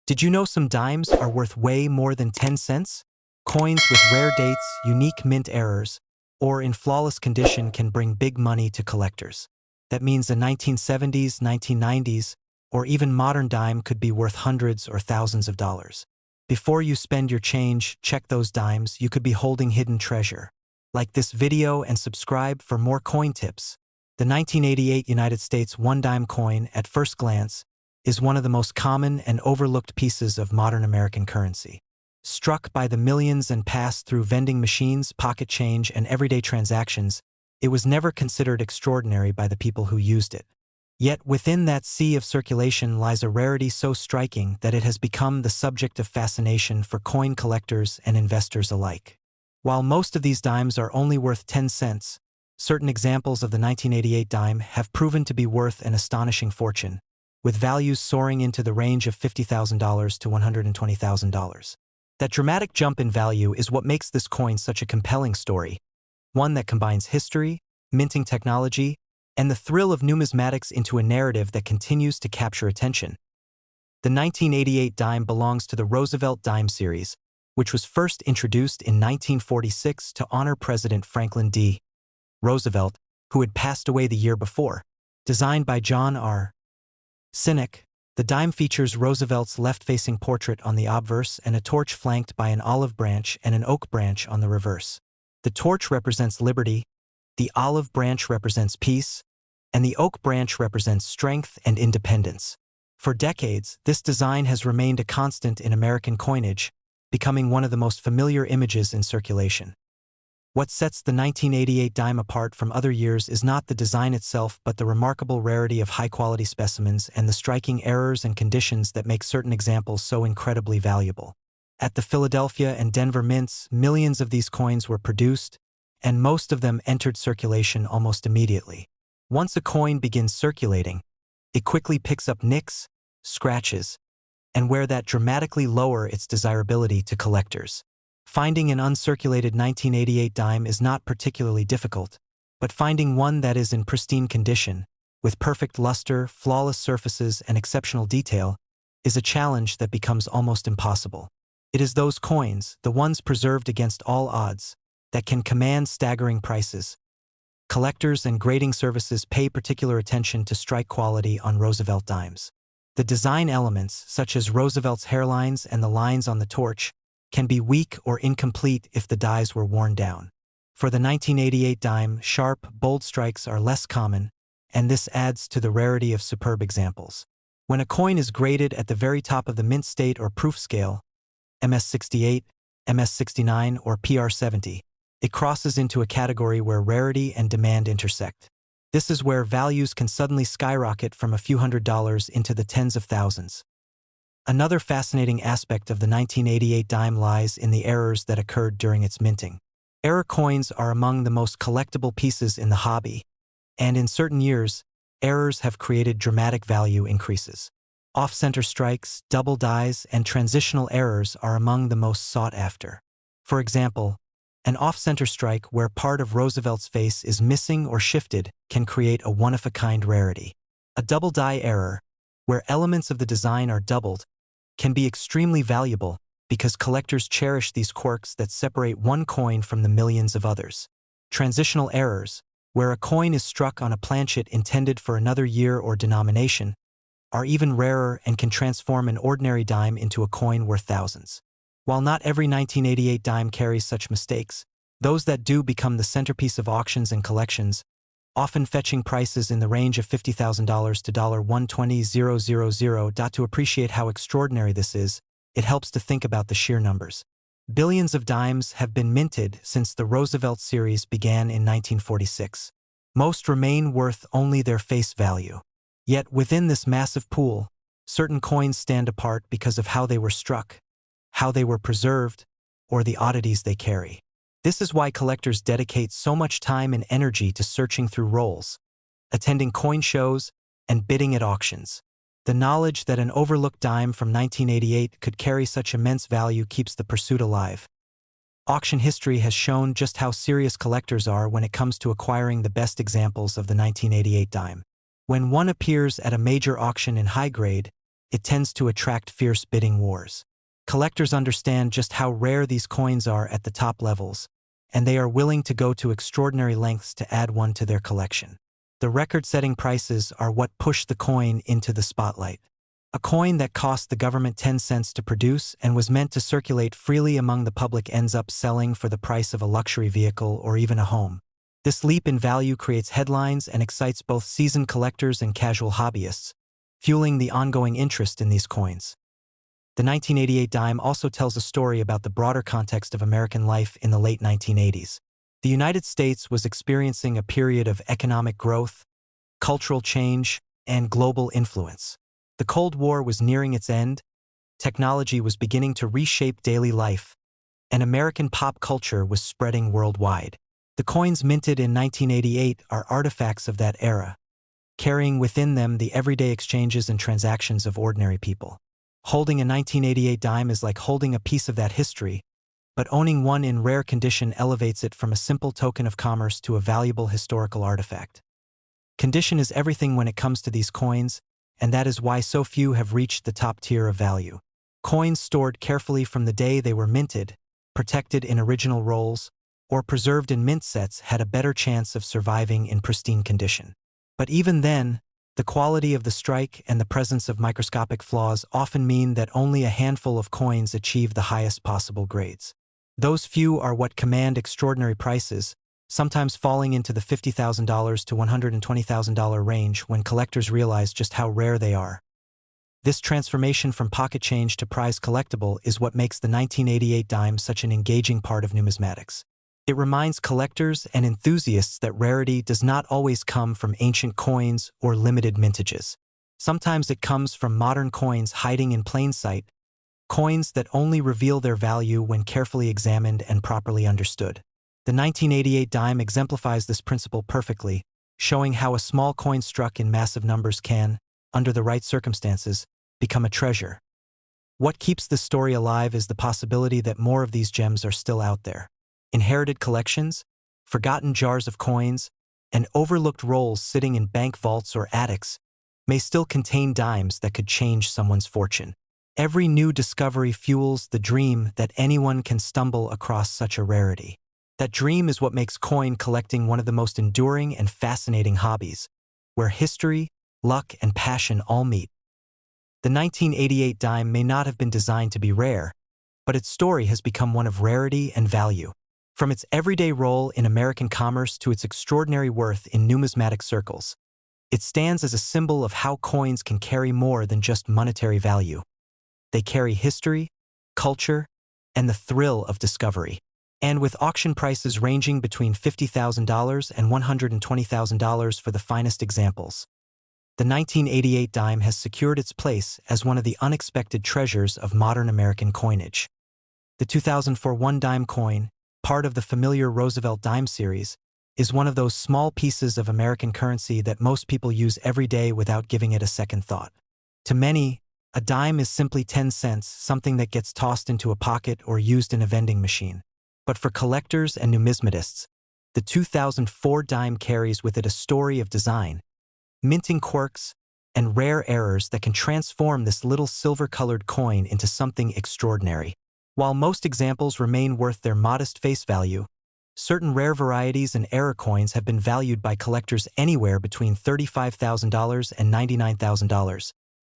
Did you know some dimes are worth way more than 10 cents? Coins with rare dates, unique mint errors, or in flawless condition can bring big money to collectors. That means a 1970s, 1990s, or even modern dime could be worth hundreds or thousands of dollars. Before you spend your change, check those dimes. You could be holding hidden treasure. Like this video and subscribe for more coin tips. The 1988 United States 1 dime coin, at first glance, is one of the most common and overlooked pieces of modern American currency. Struck by the millions and passed through vending machines, pocket change, and everyday transactions, it was never considered extraordinary by the people who used it. Yet within that sea of circulation lies a rarity so striking that it has become the subject of fascination for coin collectors and investors alike. While most of these dimes are only worth 10 cents, certain examples of the 1988 dime have proven to be worth an astonishing fortune, with values soaring into the range of $50,000 to $120,000. That dramatic jump in value is what makes this coin such a compelling story, one that combines history, minting technology, and the thrill of numismatics into a narrative that continues to capture attention. The 1988 dime belongs to the Roosevelt dime series, which was first introduced in 1946 to honor President Franklin D. Roosevelt, who had passed away the year before. Designed by John R. Sinek, the dime features Roosevelt's left-facing portrait on the obverse and a torch flanked by an olive branch and an oak branch on the reverse. The torch represents liberty, the olive branch represents peace, and the oak branch represents strength and independence. For decades, this design has remained a constant in American coinage, becoming one of the most familiar images in circulation. What sets the 1988 dime apart from other years is not the design itself but the remarkable rarity of high-quality specimens and the striking errors and conditions that make certain examples so incredibly valuable. At the Philadelphia and Denver mints, millions of these coins were produced, and most of them entered circulation almost immediately. Once a coin begins circulating, it quickly picks up nicks, scratches, and where that dramatically lower its desirability to collectors. Finding an uncirculated 1988 dime is not particularly difficult, but finding one that is in pristine condition, with perfect luster, flawless surfaces, and exceptional detail, is a challenge that becomes almost impossible. It is those coins, the ones preserved against all odds, that can command staggering prices. Collectors and grading services pay particular attention to strike quality on Roosevelt dimes. The design elements, such as Roosevelt's hairlines and the lines on the torch, can be weak or incomplete if the dies were worn down. For the 1988 dime, sharp, bold strikes are less common, and this adds to the rarity of superb examples. When a coin is graded at the very top of the mint state or proof scale, MS68, MS69, or PR70, it crosses into a category where rarity and demand intersect. This is where values can suddenly skyrocket from a few $100s into the tens of thousands. Another fascinating aspect of the 1988 dime lies in the errors that occurred during its minting. Error coins are among the most collectible pieces in the hobby, and in certain years, errors have created dramatic value increases. Off-center strikes, double dies, and transitional errors are among the most sought after. For example, an off-center strike where part of Roosevelt's face is missing or shifted can create a one-of-a-kind rarity. A double die error, where elements of the design are doubled, can be extremely valuable because collectors cherish these quirks that separate one coin from the millions of others. Transitional errors, where a coin is struck on a planchet intended for another year or denomination, are even rarer and can transform an ordinary dime into a coin worth thousands. While not every 1988 dime carries such mistakes, those that do become the centerpiece of auctions and collections, often fetching prices in the range of $50,000 to $120,000. To appreciate how extraordinary this is, it helps to think about the sheer numbers. Billions of dimes have been minted since the Roosevelt series began in 1946. Most remain worth only their face value. Yet within this massive pool, certain coins stand apart because of how they were struck, how they were preserved, or the oddities they carry. This is why collectors dedicate so much time and energy to searching through rolls, attending coin shows, and bidding at auctions. The knowledge that an overlooked dime from 1988 could carry such immense value keeps the pursuit alive. Auction history has shown just how serious collectors are when it comes to acquiring the best examples of the 1988 dime. When one appears at a major auction in high grade, it tends to attract fierce bidding wars. Collectors understand just how rare these coins are at the top levels, and they are willing to go to extraordinary lengths to add one to their collection. The record-setting prices are what push the coin into the spotlight. A coin that cost the government 10 cents to produce and was meant to circulate freely among the public ends up selling for the price of a luxury vehicle or even a home. This leap in value creates headlines and excites both seasoned collectors and casual hobbyists, fueling the ongoing interest in these coins. The 1988 dime also tells a story about the broader context of American life in the late 1980s. The United States was experiencing a period of economic growth, cultural change, and global influence. The Cold War was nearing its end, technology was beginning to reshape daily life, and American pop culture was spreading worldwide. The coins minted in 1988 are artifacts of that era, carrying within them the everyday exchanges and transactions of ordinary people. Holding a 1988 dime is like holding a piece of that history, but owning one in rare condition elevates it from a simple token of commerce to a valuable historical artifact. Condition is everything when it comes to these coins, and that is why so few have reached the top tier of value. Coins stored carefully from the day they were minted, protected in original rolls, or preserved in mint sets had a better chance of surviving in pristine condition. But even then, the quality of the strike and the presence of microscopic flaws often mean that only a handful of coins achieve the highest possible grades. Those few are what command extraordinary prices, sometimes falling into the $50,000 to $120,000 range when collectors realize just how rare they are. This transformation from pocket change to prize collectible is what makes the 1988 dime such an engaging part of numismatics. It reminds collectors and enthusiasts that rarity does not always come from ancient coins or limited mintages. Sometimes it comes from modern coins hiding in plain sight, coins that only reveal their value when carefully examined and properly understood. The 1988 dime exemplifies this principle perfectly, showing how a small coin struck in massive numbers can, under the right circumstances, become a treasure. What keeps this story alive is the possibility that more of these gems are still out there. Inherited collections, forgotten jars of coins, and overlooked rolls sitting in bank vaults or attics may still contain dimes that could change someone's fortune. Every new discovery fuels the dream that anyone can stumble across such a rarity. That dream is what makes coin collecting one of the most enduring and fascinating hobbies, where history, luck, and passion all meet. The 1988 dime may not have been designed to be rare, but its story has become one of rarity and value. From its everyday role in American commerce to its extraordinary worth in numismatic circles, it stands as a symbol of how coins can carry more than just monetary value. They carry history, culture, and the thrill of discovery. And with auction prices ranging between $50,000 and $120,000 for the finest examples, the 1988 dime has secured its place as one of the unexpected treasures of modern American coinage. The 2004 one-dime coin, part of the familiar Roosevelt dime series, is one of those small pieces of American currency that most people use every day without giving it a second thought. To many, a dime is simply 10 cents, something that gets tossed into a pocket or used in a vending machine. But for collectors and numismatists, the 2004 dime carries with it a story of design, minting quirks, and rare errors that can transform this little silver-colored coin into something extraordinary. While most examples remain worth their modest face value, certain rare varieties and error coins have been valued by collectors anywhere between $35,000 and $99,000.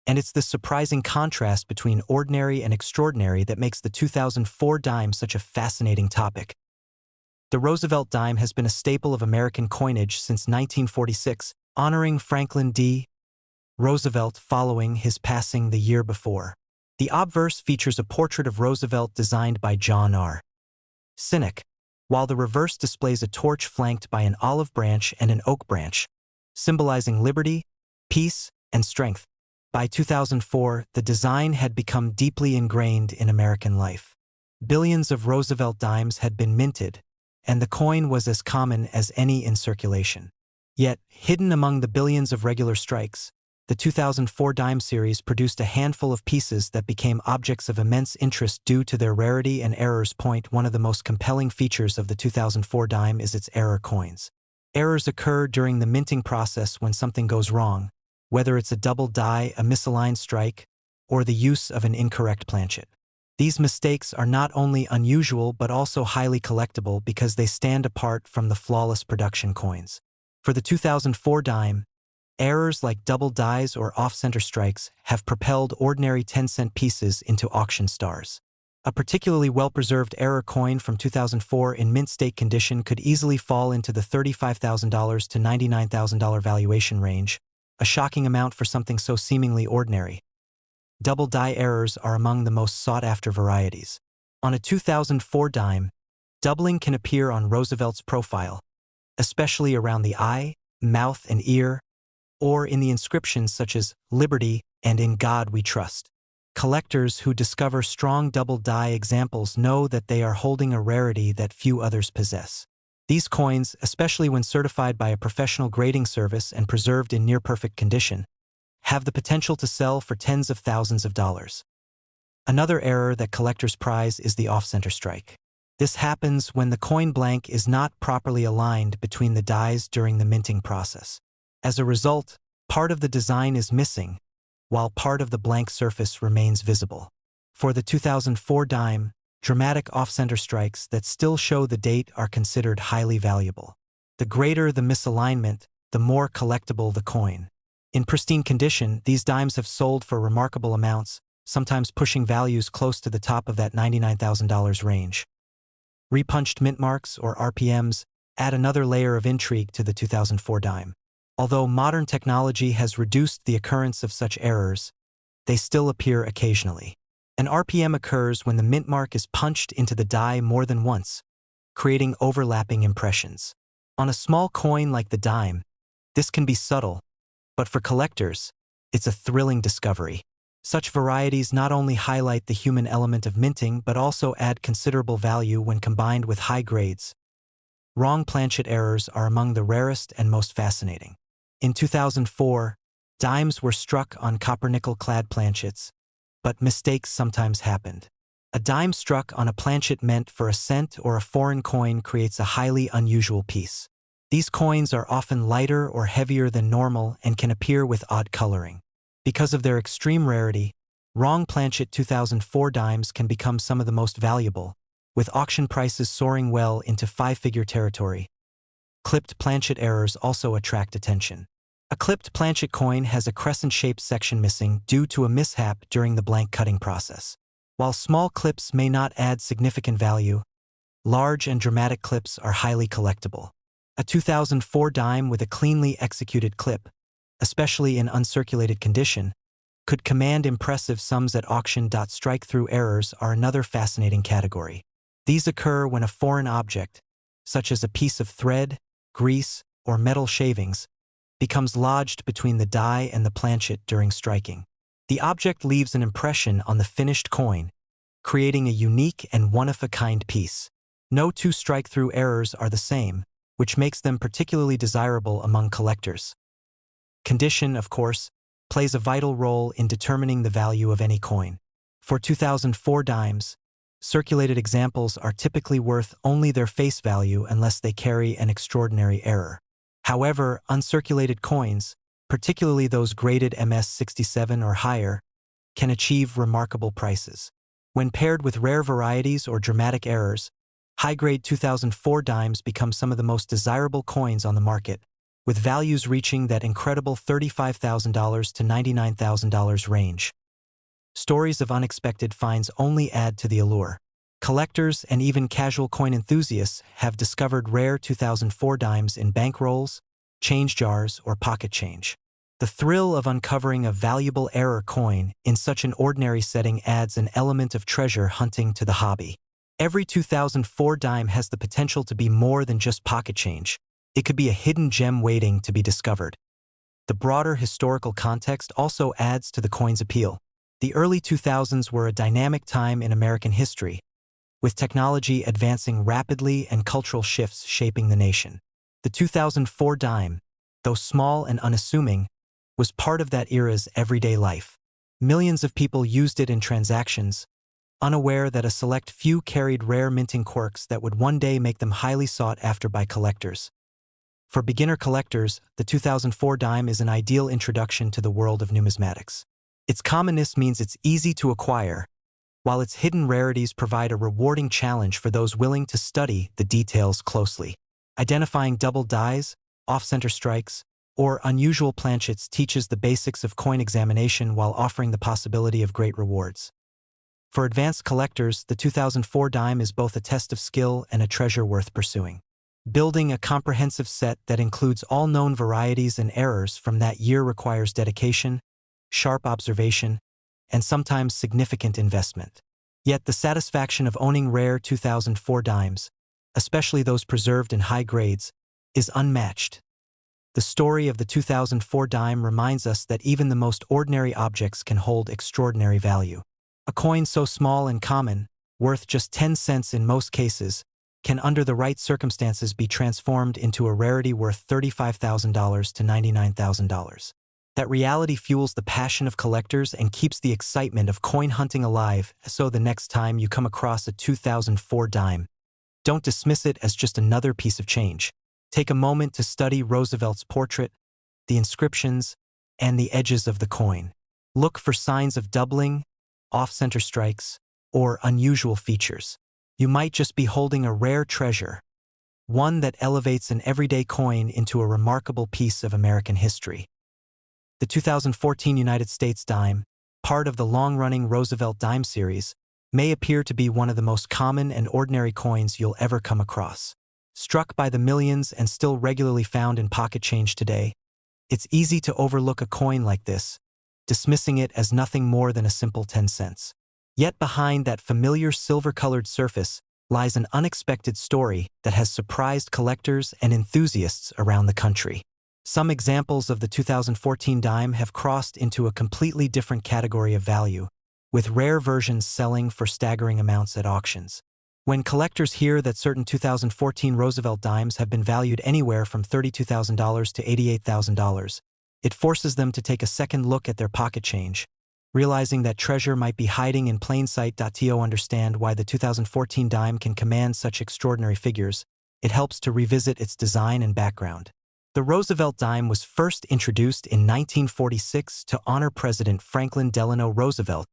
And it's this surprising contrast between ordinary and extraordinary that makes the 2004 dime such a fascinating topic. The Roosevelt dime has been a staple of American coinage since 1946, honoring Franklin D. Roosevelt following his passing the year before. The obverse features a portrait of Roosevelt designed by John R. Sinek, while the reverse displays a torch flanked by an olive branch and an oak branch, symbolizing liberty, peace, and strength. By 2004, the design had become deeply ingrained in American life. Billions of Roosevelt dimes had been minted, and the coin was as common as any in circulation. Yet, hidden among the billions of regular strikes, the 2004 dime series produced a handful of pieces that became objects of immense interest due to their rarity and errors. One of the most compelling features of the 2004 dime is its error coins. Errors occur during the minting process when something goes wrong, whether it's a double die, a misaligned strike, or the use of an incorrect planchet. These mistakes are not only unusual but also highly collectible because they stand apart from the flawless production coins. For the 2004 dime, errors like double dies or off-center strikes have propelled ordinary 10-cent pieces into auction stars. A particularly well-preserved error coin from 2004 in mint state condition could easily fall into the $35,000 to $99,000 valuation range, a shocking amount for something so seemingly ordinary. Double die errors are among the most sought-after varieties. On a 2004 dime, doubling can appear on Roosevelt's profile, especially around the eye, mouth, and ear, or in the inscriptions such as "Liberty" and "In God We Trust." Collectors who discover strong double die examples know that they are holding a rarity that few others possess. These coins, especially when certified by a professional grading service and preserved in near-perfect condition, have the potential to sell for tens of thousands of dollars. Another error that collectors prize is the off-center strike. This happens when the coin blank is not properly aligned between the dies during the minting process. As a result, part of the design is missing, while part of the blank surface remains visible. For the 2004 dime, dramatic off-center strikes that still show the date are considered highly valuable. The greater the misalignment, the more collectible the coin. In pristine condition, these dimes have sold for remarkable amounts, sometimes pushing values close to the top of that $99,000 range. Repunched mint marks, or RPMs, add another layer of intrigue to the 2004 dime. Although modern technology has reduced the occurrence of such errors, they still appear occasionally. An RPM occurs when the mint mark is punched into the die more than once, creating overlapping impressions. On a small coin like the dime, this can be subtle, but for collectors, it's a thrilling discovery. Such varieties not only highlight the human element of minting but also add considerable value when combined with high grades. Wrong planchet errors are among the rarest and most fascinating. In 2004, dimes were struck on copper-nickel-clad planchets, but mistakes sometimes happened. A dime struck on a planchet meant for a cent or a foreign coin creates a highly unusual piece. These coins are often lighter or heavier than normal and can appear with odd coloring. Because of their extreme rarity, wrong planchet 2004 dimes can become some of the most valuable, with auction prices soaring well into five-figure territory. Clipped planchet errors also attract attention. A clipped planchet coin has a crescent-shaped section missing due to a mishap during the blank cutting process. While small clips may not add significant value, large and dramatic clips are highly collectible. A 2004 dime with a cleanly executed clip, especially in uncirculated condition, could command impressive sums at auction. Strike-through errors are another fascinating category. These occur when a foreign object, such as a piece of thread, grease, or metal shavings, becomes lodged between the die and the planchet during striking. The object leaves an impression on the finished coin, creating a unique and one-of-a-kind piece. No two strike-through errors are the same, which makes them particularly desirable among collectors. Condition, of course, plays a vital role in determining the value of any coin. For 2004 dimes, circulated examples are typically worth only their face value unless they carry an extraordinary error. However, uncirculated coins, particularly those graded MS-67 or higher, can achieve remarkable prices. When paired with rare varieties or dramatic errors, high-grade 2004 dimes become some of the most desirable coins on the market, with values reaching that incredible $35,000 to $99,000 range. Stories of unexpected finds only add to the allure. Collectors and even casual coin enthusiasts have discovered rare 2004 dimes in bankrolls, change jars, or pocket change. The thrill of uncovering a valuable error coin in such an ordinary setting adds an element of treasure hunting to the hobby. Every 2004 dime has the potential to be more than just pocket change. It could be a hidden gem waiting to be discovered. The broader historical context also adds to the coin's appeal. The early 2000s were a dynamic time in American history, with technology advancing rapidly and cultural shifts shaping the nation. The 2004 dime, though small and unassuming, was part of that era's everyday life. Millions of people used it in transactions, unaware that a select few carried rare minting quirks that would one day make them highly sought after by collectors. For beginner collectors, the 2004 dime is an ideal introduction to the world of numismatics. Its commonness means it's easy to acquire, while its hidden rarities provide a rewarding challenge for those willing to study the details closely. Identifying double dies, off-center strikes, or unusual planchets teaches the basics of coin examination while offering the possibility of great rewards. For advanced collectors, the 2004 dime is both a test of skill and a treasure worth pursuing. Building a comprehensive set that includes all known varieties and errors from that year requires dedication, sharp observation, and sometimes significant investment. Yet the satisfaction of owning rare 2004 dimes, especially those preserved in high grades, is unmatched. The story of the 2004 dime reminds us that even the most ordinary objects can hold extraordinary value. A coin so small and common, worth just 10 cents in most cases, can under the right circumstances be transformed into a rarity worth $35,000 to $99,000. That reality fuels the passion of collectors and keeps the excitement of coin hunting alive, so the next time you come across a 2004 dime, don't dismiss it as just another piece of change. Take a moment to study Roosevelt's portrait, the inscriptions, and the edges of the coin. Look for signs of doubling, off-center strikes, or unusual features. You might just be holding a rare treasure, one that elevates an everyday coin into a remarkable piece of American history. The 2014 United States dime, part of the long-running Roosevelt dime series, may appear to be one of the most common and ordinary coins you'll ever come across. Struck by the millions and still regularly found in pocket change today, it's easy to overlook a coin like this, dismissing it as nothing more than a simple 10 cents. Yet behind that familiar silver-colored surface lies an unexpected story that has surprised collectors and enthusiasts around the country. Some examples of the 2014 dime have crossed into a completely different category of value, with rare versions selling for staggering amounts at auctions. When collectors hear that certain 2014 Roosevelt dimes have been valued anywhere from $32,000 to $88,000, it forces them to take a second look at their pocket change, realizing that treasure might be hiding in plain sight. To understand why the 2014 dime can command such extraordinary figures, it helps to revisit its design and background. The Roosevelt dime was first introduced in 1946 to honor President Franklin Delano Roosevelt,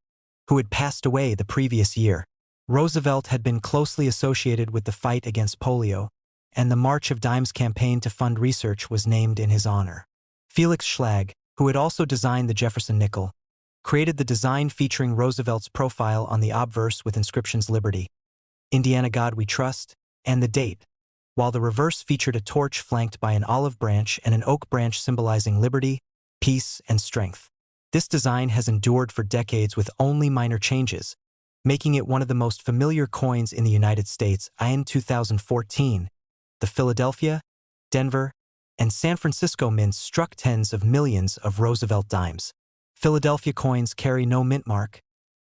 who had passed away the previous year. Roosevelt had been closely associated with the fight against polio, and the March of Dimes campaign to fund research was named in his honor. Felix Schlag, who had also designed the Jefferson nickel, created the design featuring Roosevelt's profile on the obverse with inscriptions Liberty, Indiana God We Trust, and the date, while the reverse featured a torch flanked by an olive branch and an oak branch symbolizing liberty, peace, and strength. This design has endured for decades with only minor changes, making it one of the most familiar coins in the United States. In 2014, the Philadelphia, Denver, and San Francisco mints struck tens of millions of Roosevelt dimes. Philadelphia coins carry no mint mark,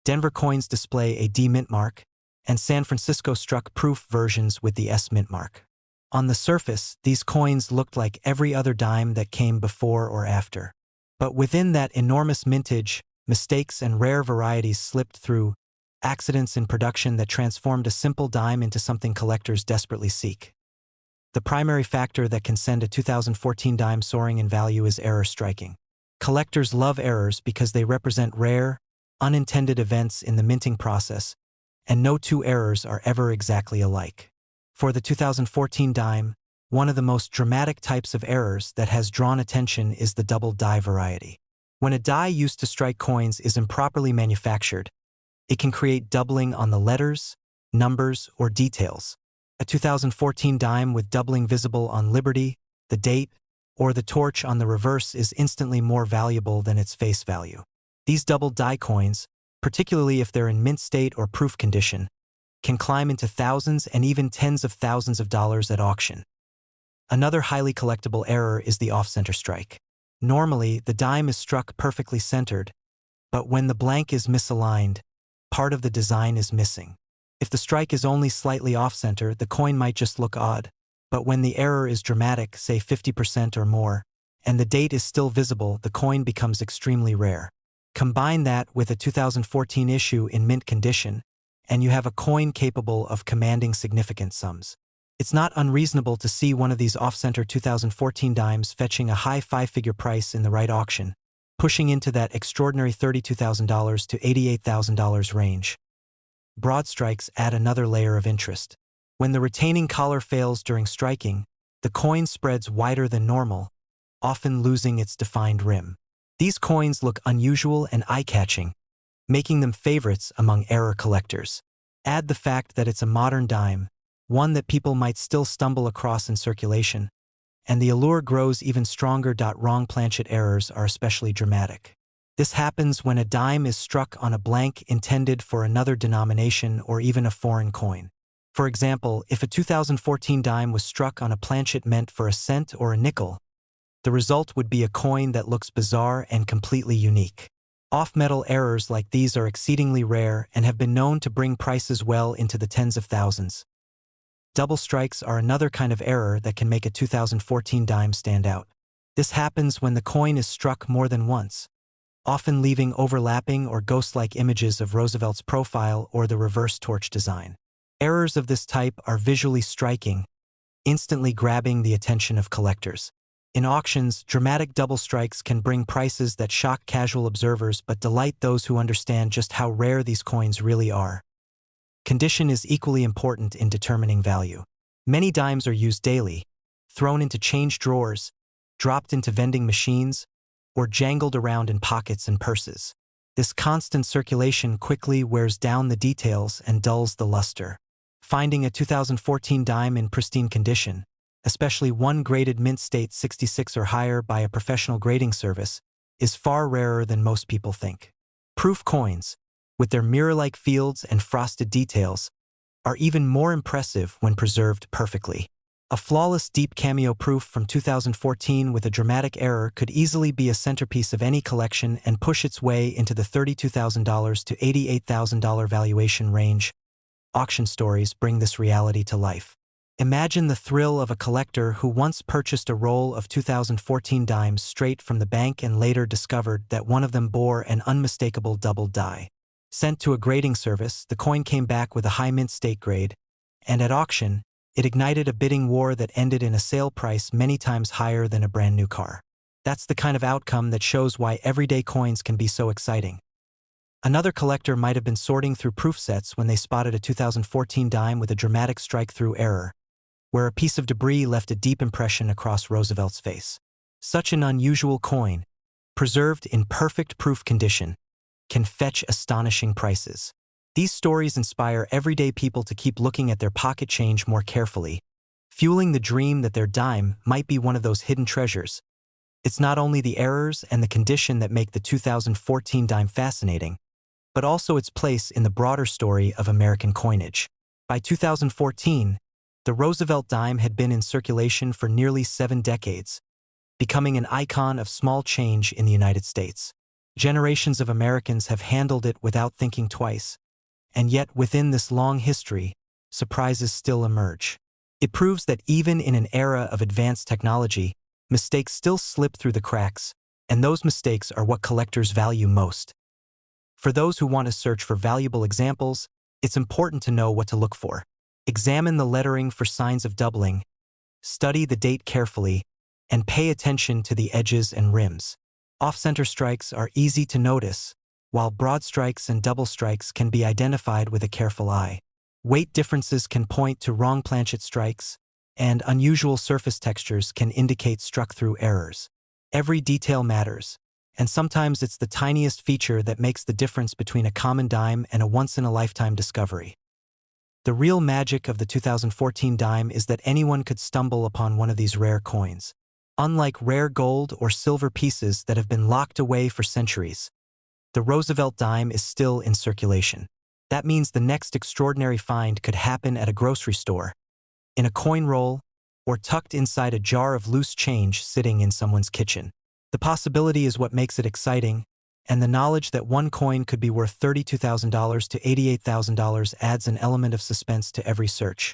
Denver coins display a D mint mark, and San Francisco struck proof versions with the S mint mark. On the surface, these coins looked like every other dime that came before or after. But within that enormous mintage, mistakes and rare varieties slipped through, accidents in production that transformed a simple dime into something collectors desperately seek. The primary factor that can send a 2014 dime soaring in value is error striking. Collectors love errors because they represent rare, unintended events in the minting process, and no two errors are ever exactly alike. For the 2014 dime, one of the most dramatic types of errors that has drawn attention is the double die variety. When a die used to strike coins is improperly manufactured, it can create doubling on the letters, numbers, or details. A 2014 dime with doubling visible on Liberty, the date, or the torch on the reverse is instantly more valuable than its face value. These double die coins, particularly if they're in mint state or proof condition, can climb into thousands and even tens of thousands of dollars at auction. Another highly collectible error is the off-center strike. Normally, the dime is struck perfectly centered, but when the blank is misaligned, part of the design is missing. If the strike is only slightly off-center, the coin might just look odd, but when the error is dramatic, say 50% or more, and the date is still visible, the coin becomes extremely rare. Combine that with a 2014 issue in mint condition, and you have a coin capable of commanding significant sums. It's not unreasonable to see one of these off-center 2014 dimes fetching a high five-figure price in the right auction. pushing into that extraordinary $32,000 to $88,000 range. Broad strikes add another layer of interest. When the retaining collar fails during striking, the coin spreads wider than normal, often losing its defined rim. These coins look unusual and eye-catching, making them favorites among error collectors. Add the fact that it's a modern dime, one that people might still stumble across in circulation, and the allure grows even stronger. Wrong planchet errors are especially dramatic. This happens when a dime is struck on a blank intended for another denomination or even a foreign coin. For example, if a 2014 dime was struck on a planchet meant for a cent or a nickel, the result would be a coin that looks bizarre and completely unique. Off-metal errors like these are exceedingly rare and have been known to bring prices well into the tens of thousands. Double strikes are another kind of error that can make a 2014 dime stand out. This happens when the coin is struck more than once, often leaving overlapping or ghost-like images of Roosevelt's profile or the reverse torch design. Errors of this type are visually striking, instantly grabbing the attention of collectors. In auctions, dramatic double strikes can bring prices that shock casual observers but delight those who understand just how rare these coins really are. Condition is equally important in determining value. Many dimes are used daily, thrown into change drawers, dropped into vending machines, or jangled around in pockets and purses. This constant circulation quickly wears down the details and dulls the luster. Finding a 2014 dime in pristine condition, especially one graded mint state 66 or higher by a professional grading service, is far rarer than most people think. Proof coins, with their mirror-like fields and frosted details, are even more impressive when preserved perfectly. A flawless deep cameo proof from 2014 with a dramatic error could easily be a centerpiece of any collection and push its way into the $32,000 to $88,000 valuation range. Auction stories bring this reality to life. Imagine the thrill of a collector who once purchased a roll of 2014 dimes straight from the bank and later discovered that one of them bore an unmistakable double die. Sent to a grading service, the coin came back with a high mint state grade, and at auction, it ignited a bidding war that ended in a sale price many times higher than a brand new car. That's the kind of outcome that shows why everyday coins can be so exciting. Another collector might have been sorting through proof sets when they spotted a 2014 dime with a dramatic strike-through error, where a piece of debris left a deep impression across Roosevelt's face. Such an unusual coin, preserved in perfect proof condition, can fetch astonishing prices. These stories inspire everyday people to keep looking at their pocket change more carefully, fueling the dream that their dime might be one of those hidden treasures. It's not only the errors and the condition that make the 2014 dime fascinating, but also its place in the broader story of American coinage. By 2014, the Roosevelt dime had been in circulation for nearly 7 decades, becoming an icon of small change in the United States. Generations of Americans have handled it without thinking twice, and yet within this long history, surprises still emerge. It proves that even in an era of advanced technology, mistakes still slip through the cracks, and those mistakes are what collectors value most. For those who want to search for valuable examples, it's important to know what to look for. Examine the lettering for signs of doubling, study the date carefully, and pay attention to the edges and rims. Off-center strikes are easy to notice, while broad strikes and double strikes can be identified with a careful eye. Weight differences can point to wrong planchet strikes, and unusual surface textures can indicate struck-through errors. Every detail matters, and sometimes it's the tiniest feature that makes the difference between a common dime and a once-in-a-lifetime discovery. The real magic of the 2014 dime is that anyone could stumble upon one of these rare coins. Unlike rare gold or silver pieces that have been locked away for centuries, the Roosevelt dime is still in circulation. That means the next extraordinary find could happen at a grocery store, in a coin roll, or tucked inside a jar of loose change sitting in someone's kitchen. The possibility is what makes it exciting, and the knowledge that one coin could be worth $32,000 to $88,000 adds an element of suspense to every search.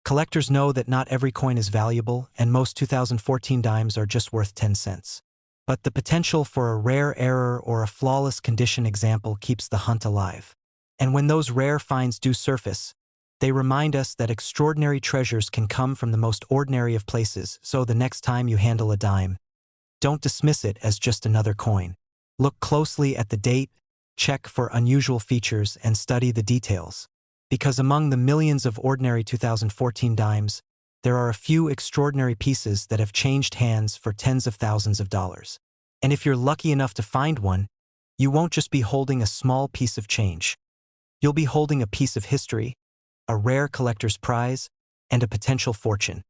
Collectors know that not every coin is valuable, and most 2014 dimes are just worth 10 cents. But the potential for a rare error or a flawless condition example keeps the hunt alive. And when those rare finds do surface, they remind us that extraordinary treasures can come from the most ordinary of places. So the next time you handle a dime, Don't dismiss it as just another coin. Look closely at the date, check for unusual features, and study the details. Because among the millions of ordinary 2014 dimes, there are a few extraordinary pieces that have changed hands for tens of thousands of dollars. And if you're lucky enough to find one, you won't just be holding a small piece of change. You'll be holding a piece of history, a rare collector's prize, and a potential fortune.